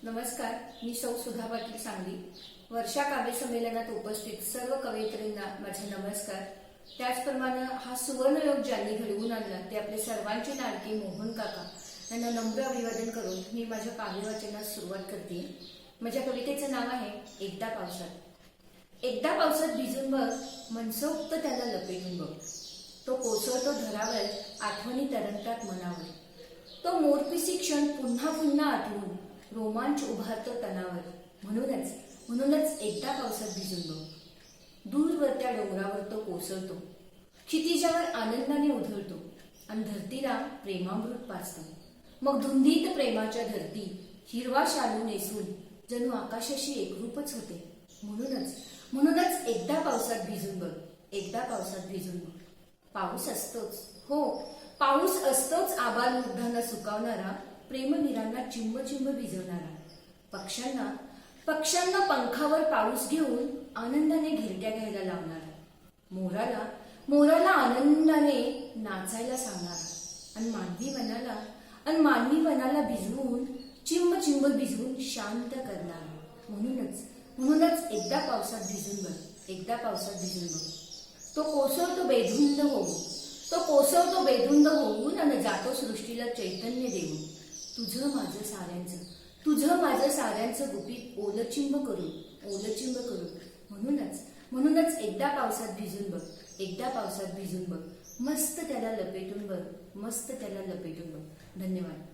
नमस्कार, मी सौ सुधा पाटील सांगली. वर्षा काव्य संमेलनात उपस्थित सर्व कवयित्रींना माझे नमस्कार. त्याचप्रमाणे हा सुवर्णयोग ज्यांनी घडवून आणला ते आपले सर्वांचे लाडके मोहन काका यांना नम्र अभिवादन करून मी माझ्या काव्य वाचनास सुरुवात करते. माझ्या कवितेचं नाव आहे एकदा पावसात. एकदा पावसात भिजून बघ, मनसोक्त त्याला लपेटून बघ. तो कोसळतो धरावर, आठवणी तरंगतात मनावर. तो मोरपिसी क्षण पुन्हा पुन्हा आठवून रोमांच उभारतो तनावर. म्हणूनच एकदा पावसात भिजून बघ. दूरवर त्या डोंगरावर तो कोसळतो, क्षितिजावर आनंदाने उधळतो आणि धरतीला प्रेमामृत पाजतो. मग धुंदीत प्रेमाच्या धरती हिरवा शालू नेसून जणू आकाशाशी एकरूपच होते. म्हणूनच एकदा पावसात भिजून बघ, एकदा पावसात भिजून बघ. पाऊस असतोच, हो पाऊस असतोच आबाल वृद्धांना सुकावणारा, प्रेमवीरांना चिंब चिंब भिजवणारा. पक्ष्यांना पंखावर पाऊस घेऊन आनंदाने घिरट्या घ्यायला लावणारा. मोराला आनंदाने नाचायला सांगणारा. आणि मानवी मनाला भिजवून चिंब चिंब भिजवून शांत करणारा. म्हणूनच एकदा पावसात भिजून बघ, एकदा पावसात भिजून बघ. तो कोसळतो बेधुंद होऊन आणि जातो सृष्टीला चैतन्य देऊन. तुझं माझं साऱ्यांचं गुपित ओलचिंब करून. म्हणूनच एकदा पावसात भिजून बघ, एकदा पावसात भिजून बघ. मस्त त्याला लपेटून बघ, मस्त त्याला लपेटून बघ. धन्यवाद.